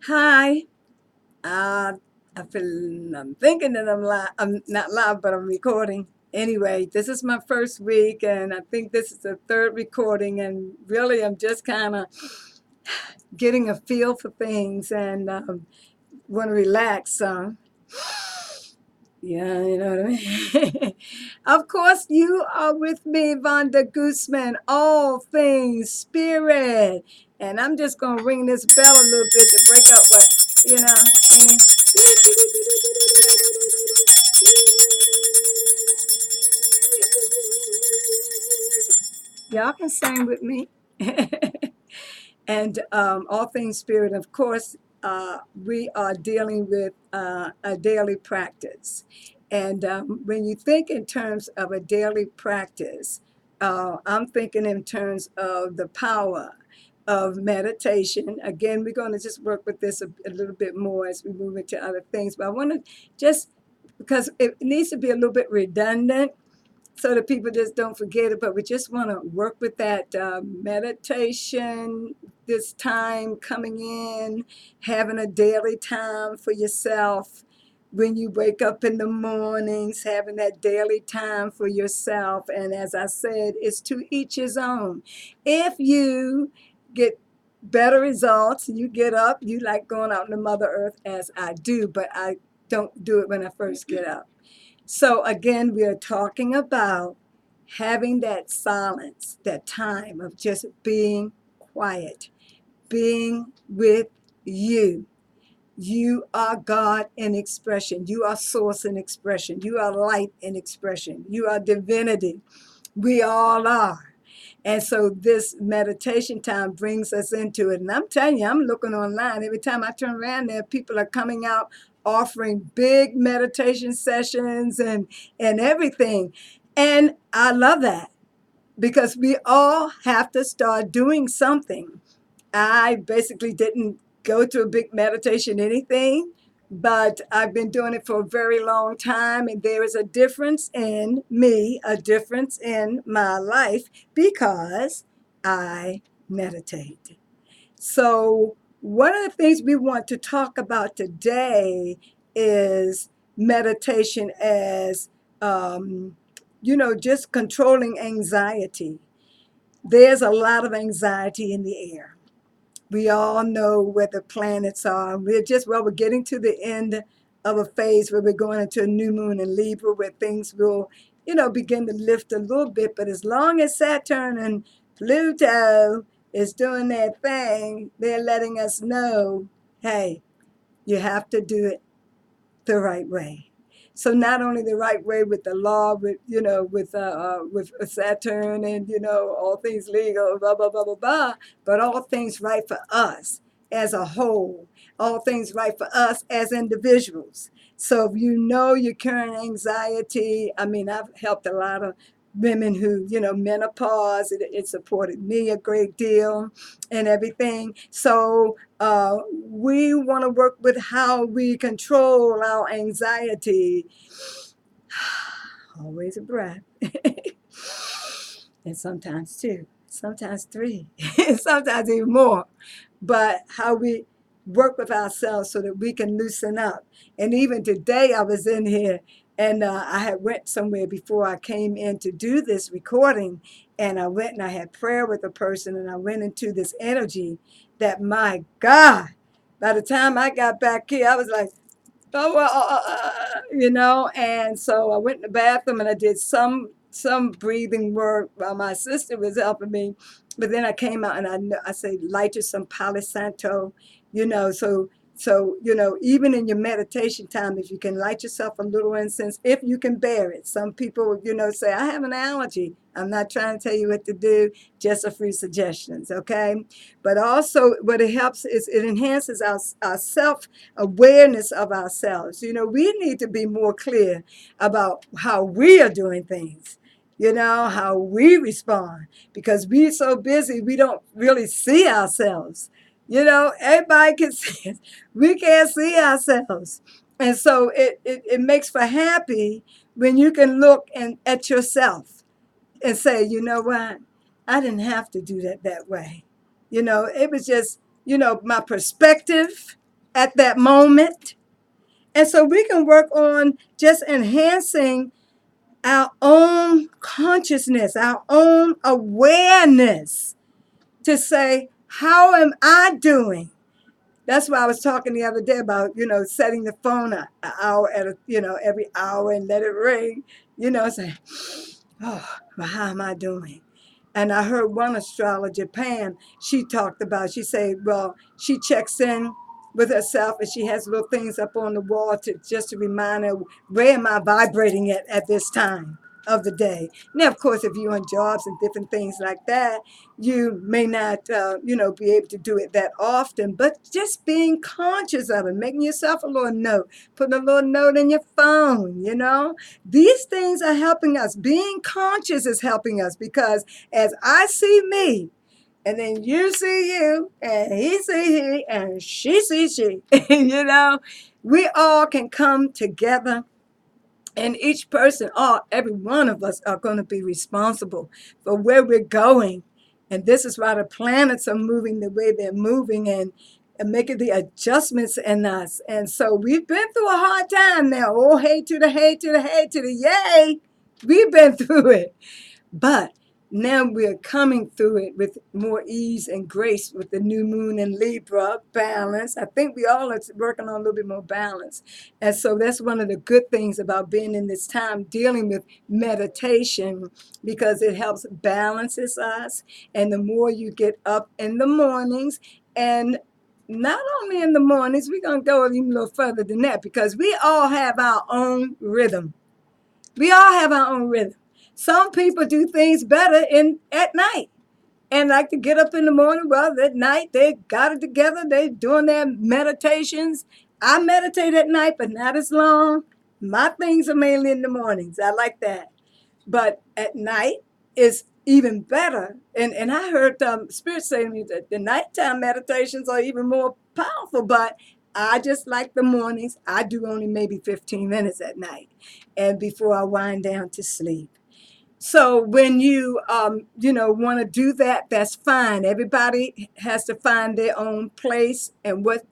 Hi. I'm thinking that I'm live. I'm not live, but I'm recording. Anyway, this is my first week, and I think this is the third recording. And really, I'm just kind of getting a feel for things and want to relax some. Yeah, you know what I mean? Of course, you are with me, Vonda Guzman, all things spirit. And I'm just going to ring this bell a little bit to break up what, you know, any. Y'all can sing with me. And all things spirit, of course, we are dealing with a daily practice. And when you think in terms of a daily practice, I'm thinking in terms of the power of meditation. Again, we're going to just work with this a little bit more as we move into other things. But I want to just, because it needs to be a little bit redundant, so that people just don't forget it. But we just want to work with that meditation, this time coming in, having a daily time for yourself. When you wake up in the mornings, having that daily time for yourself. And as I said, it's to each his own. If you get better results, you get up, you like going out in the Mother Earth, as I do, but I don't do it when I first get up. So again, we are talking about having that silence, that time of just being quiet, being with you. You are God in expression. You are source in expression. You are light in expression. You are divinity. We all are. And so this meditation time brings us into it. And I'm telling you, I'm looking online. Every time I turn around there, people are coming out offering big meditation sessions and everything. And I love that because we all have to start doing something. I basically didn't go to a big meditation anything, but I've been doing it for a very long time. And there is a difference in me, a difference in my life because I meditate. So, one of the things we want to talk about today is meditation as, just controlling anxiety. There's a lot of anxiety in the air. We all know where the planets are. We're getting to the end of a phase where we're going into a new moon in Libra where things will, begin to lift a little bit. But as long as Saturn and Pluto is doing their thing, they're letting us know, hey, you have to do it the right way. So not only the right way with the law, with Saturn and all things legal, blah blah blah blah blah, but all things right for us as a whole, all things right for us as individuals. So if you know you're carrying anxiety, I mean, I've helped a lot of women who, menopause. It supported me a great deal and everything. So we want to work with how we control our anxiety. Always a breath. And sometimes two, sometimes three, sometimes even more. But how we work with ourselves so that we can loosen up. And even today I was in here and I had went somewhere before I came in to do this recording, and I went and I had prayer with a person, and I went into this energy that, my God, by the time I got back here, I was like, oh, well, and so I went in the bathroom and I did some breathing work while my sister was helping me. But then I came out and I said, light you some Palo Santo, even in your meditation time, if you can light yourself a little incense, if you can bear it. Some people, say, I have an allergy. I'm not trying to tell you what to do, just a few suggestions, okay? But also what it helps is it enhances our self-awareness of ourselves. We need to be more clear about how we are doing things, how we respond, because we're so busy, we don't really see ourselves. Everybody can see us. We can't see ourselves. And so it makes for happy when you can look at yourself and say, you know what? I didn't have to do that way. It was just, my perspective. at that moment. And so we can work on just enhancing our own consciousness, our own awareness to say, how am I doing? That's why I was talking the other day about, setting the phone an hour at every hour and let it ring, say, oh, well, how am I doing? And I heard one astrologer, Pam, she said, well, she checks in with herself and she has little things up on the wall to remind her, where am I vibrating at this time of the day? Now, of course, if you're on jobs and different things like that, you may not, be able to do it that often, but just being conscious of it, making yourself a little note, putting a little note in your phone. These things are helping us. Being conscious is helping us because as I see me, and then you see you, and he see he, and she see she, we all can come together, and each person, every one of us are going to be responsible for where we're going. And this is why the planets are moving the way they're moving and making the adjustments in us. And so we've been through a hard time now. Oh, hey to the hey to the hey to the yay. We've been through it. But now we're coming through it with more ease and grace with the new moon in Libra, balance. I think we all are working on a little bit more balance. And so that's one of the good things about being in this time dealing with meditation, because it helps balances us. And the more you get up in the mornings, and not only in the mornings, we're going to go even a little further than that, because we all have our own rhythm. We all have our own rhythm. Some people do things better at night and like to get up in the morning. Well, at night they got it together. They doing their meditations. I meditate at night, but not as long. My things are mainly in the mornings. I like that. But at night is even better. And I heard Spirit say to me that the nighttime meditations are even more powerful, but I just like the mornings. I do only maybe 15 minutes at night and before I wind down to sleep. So when you want to do that, that's fine. Everybody has to find their own place, and what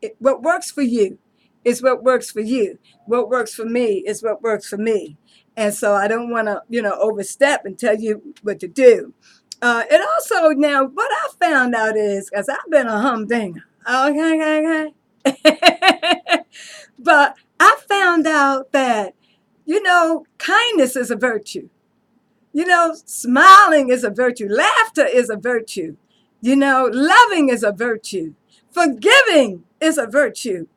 works for you is what works for you. What works for me is what works for me. And so I don't want to, overstep and tell you what to do. And also now, what I found out is, because I've been a humdinger, okay, but I found out that, kindness is a virtue. Smiling is a virtue. Laughter is a virtue. Loving is a virtue. Forgiving is a virtue.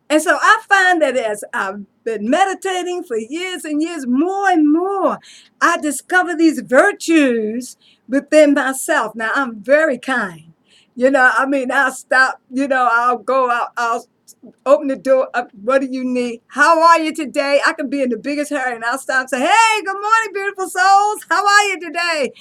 And so I find that as I've been meditating for years and years, more and more, I discover these virtues within myself. Now, I'm very kind. I'll stop, I'll go out, I'll open the door up. What do you need? How are you today? I can be in the biggest hurry and I'll stop and say, hey, good morning, beautiful souls. How are you today?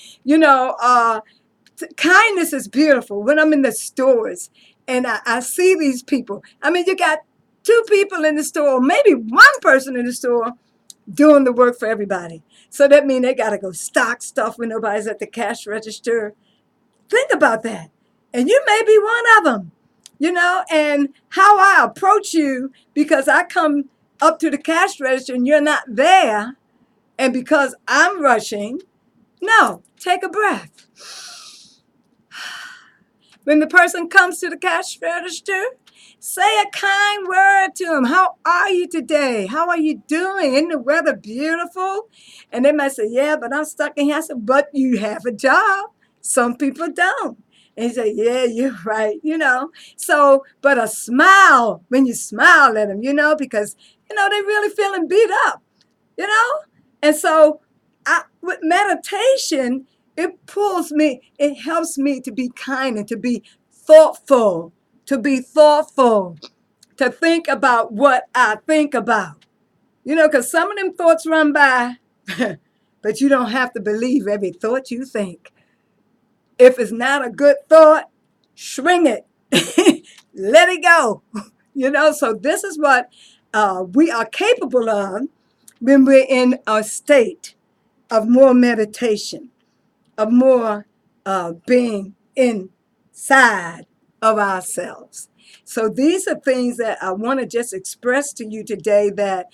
Kindness is beautiful. When I'm in the stores and I see these people, you got two people in the store, maybe one person in the store doing the work for everybody. So that means they got to go stock stuff when nobody's at the cash register. Think about that. And you may be one of them, and how I approach you because I come up to the cash register and you're not there. And because I'm rushing, no, take a breath. When the person comes to the cash register, say a kind word to them. How are you today? How are you doing? Isn't the weather beautiful? And they might say, yeah, but I'm stuck in here. I said, but you have a job. Some people don't. And you say, yeah, you're right, So, but a smile, when you smile at them, because, they really feeling beat up, And so with meditation, it helps me to be kind and to be thoughtful, to think about what I think about, because some of them thoughts run by, but you don't have to believe every thought you think. If it's not a good thought, shrink it, let it go, so this is what we are capable of when we're in a state of more meditation, of more being inside of ourselves. So these are things that I want to just express to you today that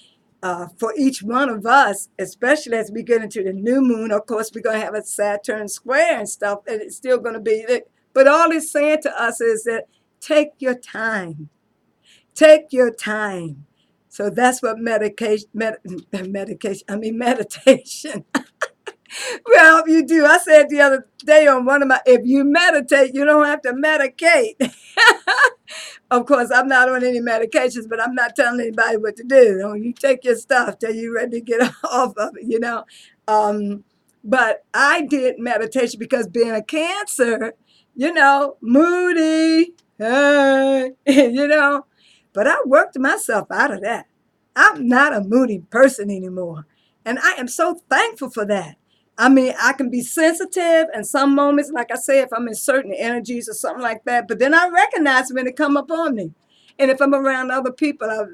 for each one of us, especially as we get into the new moon, of course, we're going to have a Saturn square and stuff, and it's still going to be, but all it's saying to us is that take your time. Take your time. So that's what meditation will help you do. I said the other day on one of my, if you meditate, you don't have to medicate. Of course, I'm not on any medications, but I'm not telling anybody what to do. You take your stuff till you're ready to get off of it. Um, but I did meditation because being a Cancer, moody, but I worked myself out of that. I'm not a moody person anymore. And I am so thankful for that. I mean, I can be sensitive in some moments, like I say, if I'm in certain energies or something like that, but then I recognize when it come up on me. And if I'm around other people, I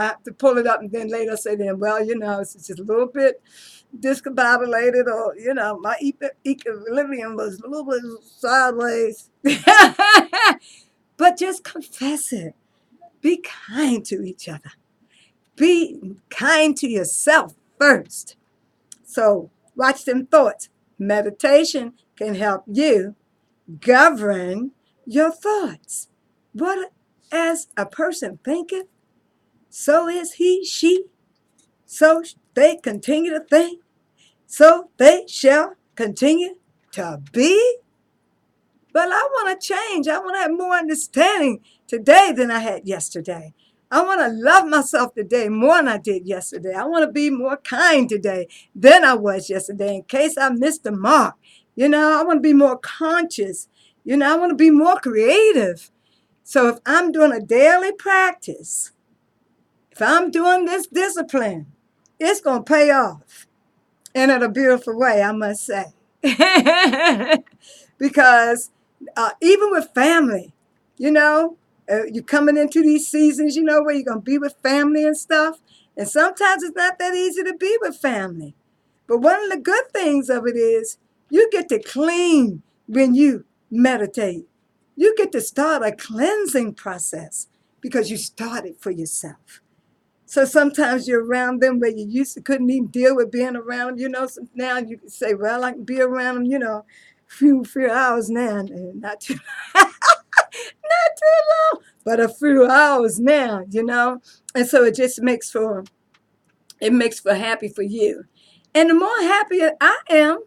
have to pull it up and then later say to them, well, it's just a little bit discombobulated or, my equilibrium was a little bit sideways. But just confess it. Be kind to each other. Be kind to yourself first. So watch them thoughts. Meditation can help you govern your thoughts. What as a person thinketh, so is he, she. So they continue to think, so they shall continue to be. But I want to change. I want to have more understanding today than I had yesterday. I want to love myself today more than I did yesterday. I want to be more kind today than I was yesterday in case I missed the mark. I want to be more conscious. I want to be more creative. So if I'm doing a daily practice, if I'm doing this discipline, it's going to pay off in a beautiful way, I must say. Because even with family, you're coming into these seasons, where you're going to be with family and stuff. And sometimes it's not that easy to be with family. But one of the good things of it is you get to clean when you meditate. You get to start a cleansing process because you started for yourself. So sometimes you're around them where you used to couldn't even deal with being around them, so now you can say, well, I can be around them, few hours now, and not too long, but a few hours now. And so it just makes for happy for you. And the more happier I am,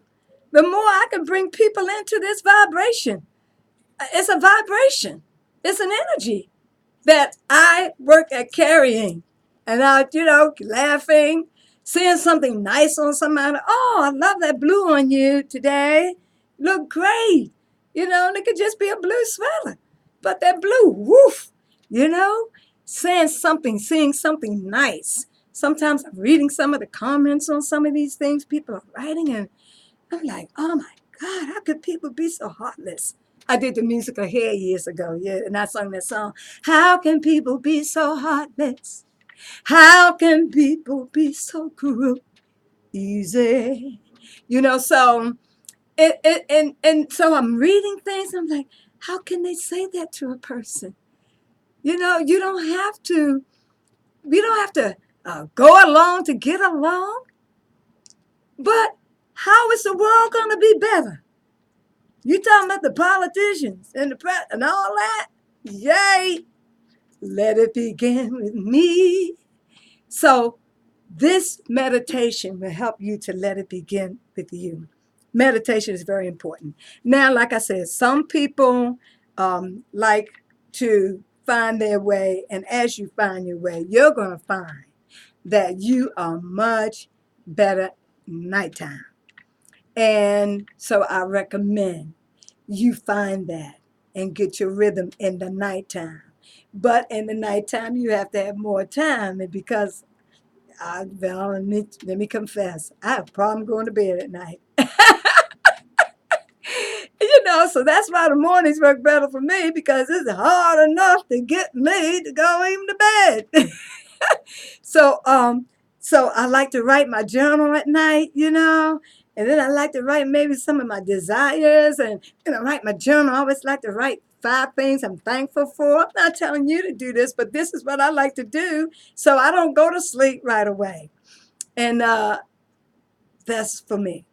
the more I can bring people into this vibration. It's a vibration. It's an energy that I work at carrying. And I, laughing, seeing something nice on somebody. Oh, I love that blue on you today. Look great. And it could just be a blue sweater. But that blue, woof, seeing something nice. Sometimes I'm reading some of the comments on some of these things people are writing, and I'm like, oh my God, how could people be so heartless? I did the musical Hair years ago, and I sung that song. How can people be so heartless? How can people be so cruel? Easy. So and so I'm reading things, I'm like, how can they say that to a person? You don't have to, we don't have to go along to get along. But how is the world going to be better? You talking about the politicians and the press and all that? Yay! Let it begin with me. So this meditation will help you to let it begin with you. Meditation is very important. Now, like I said, some people like to find their way, and as you find your way, you're going to find that you are much better nighttime. And so I recommend you find that and get your rhythm in the nighttime. But in the nighttime, you have to have more time, and because let me confess, I have a problem going to bed at night. So that's why the mornings work better for me, because it's hard enough to get me to go even to bed. So I like to write my journal at night, and then I like to write maybe some of my desires, and write my journal. I always like to write 5 things I'm thankful for. I'm not telling you to do this, but this is what I like to do so I don't go to sleep right away. And that's for me.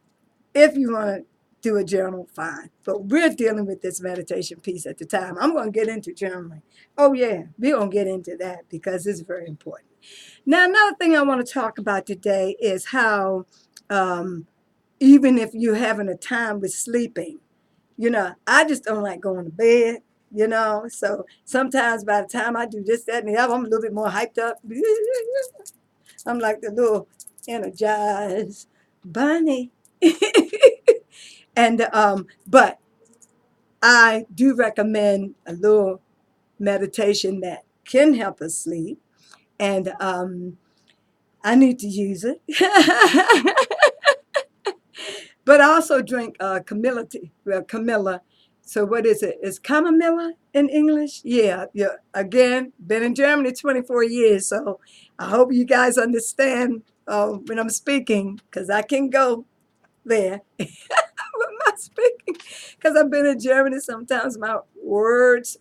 If you want to do a journal, fine. But we're dealing with this meditation piece at the time. I'm going to get into journaling. Oh, yeah, we're going to get into that because it's very important. Now, another thing I want to talk about today is how even if you're having a time with sleeping, I just don't like going to bed, So sometimes by the time I do this, that, and the other, I'm a little bit more hyped up. I'm like the little energized bunny. And but I do recommend a little meditation that can help us sleep, and I need to use it. But I also drink Camilla. So what is it? Is Camomilla in English? Yeah, yeah. Again, been in Germany 24 years, so I hope you guys understand when I'm speaking, because I can go there with my speaking, because I've been in Germany. Sometimes my words,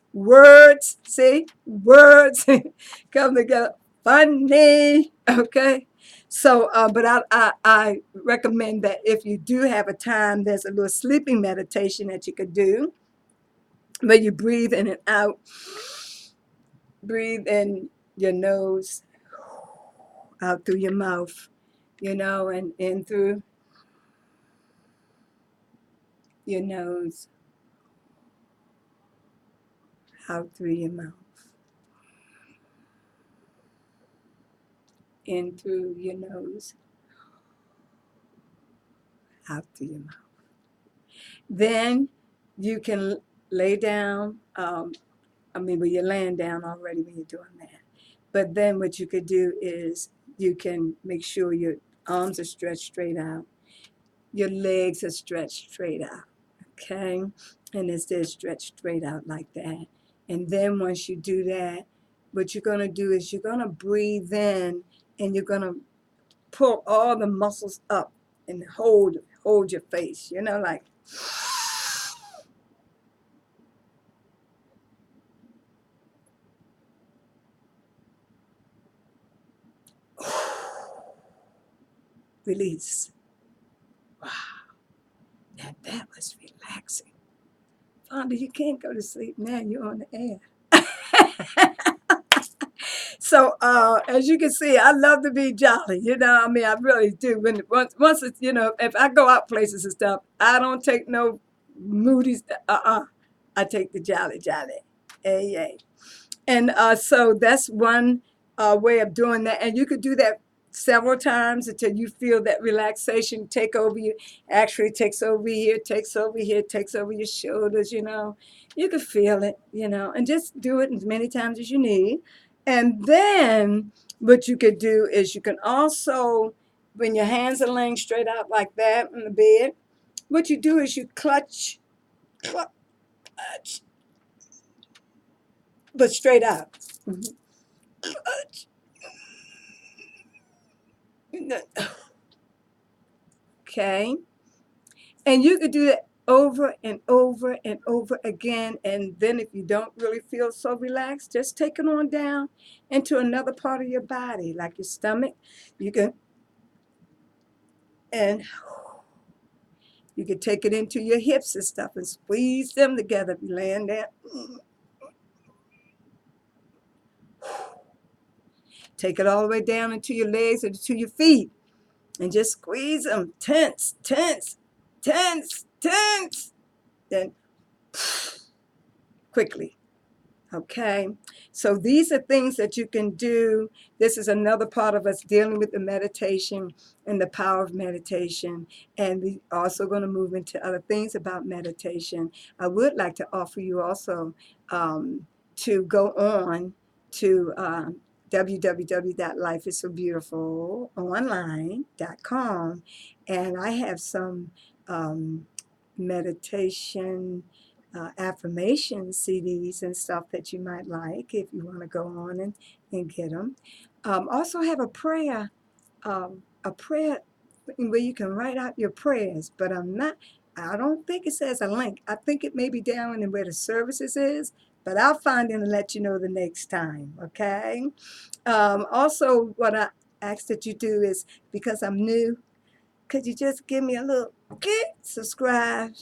see, words come together. Funny, okay? So, but I recommend that if you do have a time, there's a little sleeping meditation that you could do where you breathe in and out, breathe in your nose, out through your mouth, and in through your nose, out through your mouth, in through your nose, out through your mouth. Then you can lay down. Well, you're laying down already when you're doing that. But then what you could do is you can make sure your arms are stretched straight out, your legs are stretched straight out, okay? And it's just stretched straight out like that. And then once you do that, what you're going to do is you're going to breathe in and you're going to pull all the muscles up and hold your face, like release. Wow, now that was relaxing. Fonda, you can't go to sleep now. You're on the air. So as you can see, I love to be jolly. I really do. Once it's, if I go out places and stuff, I don't take no moody. I take the jolly. Hey, yay. And so that's one way of doing that. And you could do that several times until you feel that relaxation take over you. Actually takes over here, takes over here, takes over your shoulders, You can feel it, and just do it as many times as you need. And then what you could do is you can also, when your hands are laying straight out like that on the bed, what you do is you clutch, but straight out. Clutch. Okay. And you could do that over and over and over again. And then if you don't really feel so relaxed, just take it on down into another part of your body, like your stomach. You can, and you can take it into your hips and stuff and squeeze them together. Be laying there. Take it all the way down into your legs and to your feet. And just squeeze them. Tense, tense, tense, tense. Then quickly. Okay, so these are things that you can do. This is another part of us dealing with the meditation and the power of meditation. And we also going to move into other things about meditation. I would like to offer you also to go on to www.lifeissobeautifulonline.com, and I have some meditation affirmation CDs and stuff that you might like if you want to go on and get them. Also have a prayer where you can write out your prayers, but I'm not I don't think it says a link. I think it may be down in where the services is, but I'll find it and let you know the next time, okay? Also, what I ask that you do is, because I'm new, could you just give me a little subscribe?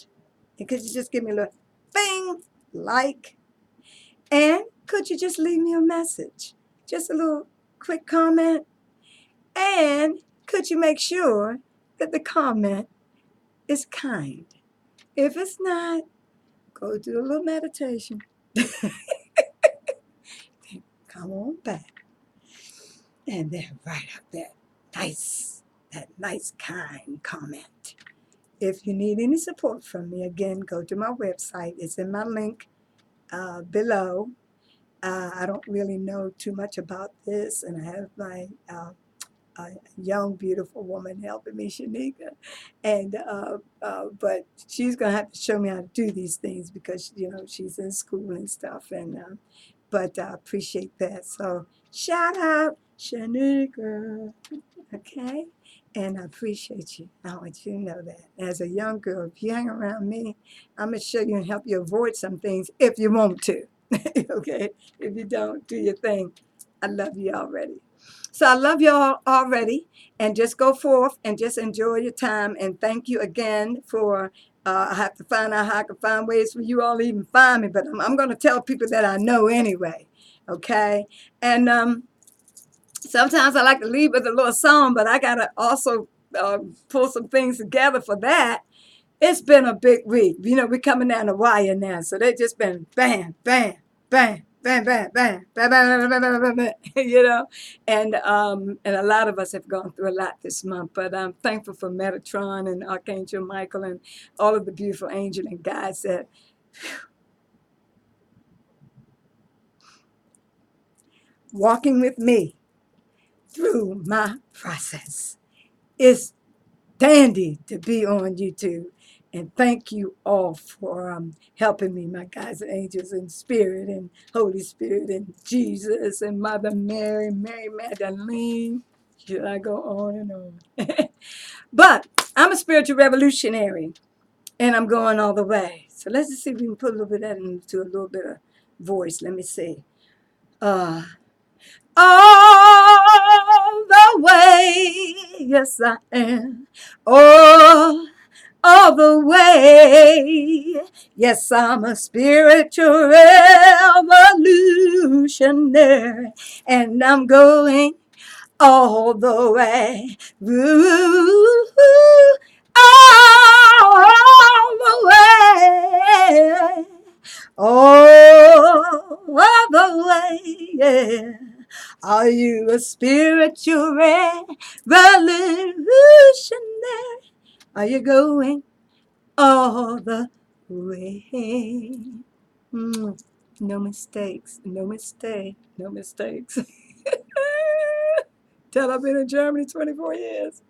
And could you just give me a little bing, like? And could you just leave me a message? Just a little quick comment? And could you make sure that the comment is kind? If it's not, go do a little meditation. Come on back. And then write up that nice, kind comment. If you need any support from me, again, go to my website. It's in my link below. I don't really know too much about this, and I have my a young, beautiful woman helping me, Shanika, and but she's gonna have to show me how to do these things because she's in school and stuff, and but I appreciate that. So shout out, Shanika, okay? And I appreciate you. I want you to know that. As a young girl, if you hang around me, I'm gonna show you and help you avoid some things if you want to. Okay? If you don't, do your thing. I love you already. So I love y'all already. And just go forth and just enjoy your time. And thank you again for, I have to find out how I can find ways for you all to even find me, but I'm going to tell people that I know anyway. Okay? And sometimes I like to leave with a little song, but I got to also pull some things together for that. It's been a big week. We're coming down the wire now. So they've just been bam, bam, bam, bam, bam, bam, bam, bam, bam, bam, bam, bam, bam. And a lot of us have gone through a lot this month. But I'm thankful for Metatron and Archangel Michael and all of the beautiful angels and guides that walking with me through my process. It's dandy to be on YouTube. And thank you all for helping me, my guides and angels and Spirit and Holy Spirit and Jesus and Mother Mary, Mary Magdalene. Should I go on and on? But I'm a spiritual revolutionary and I'm going all the way. So let's just see if we can put a little bit of that into a little bit of voice. Let me see. Uh, all the way, yes I am. Oh, all the way. Yes, I'm a spiritual revolutionary, and I'm going all the way. Ooh, all the way. All the way, yeah. Are you a spiritual revolutionary? Are you going all the way? No mistakes, no mistake, no mistakes. Tell I've been in Germany 24 years.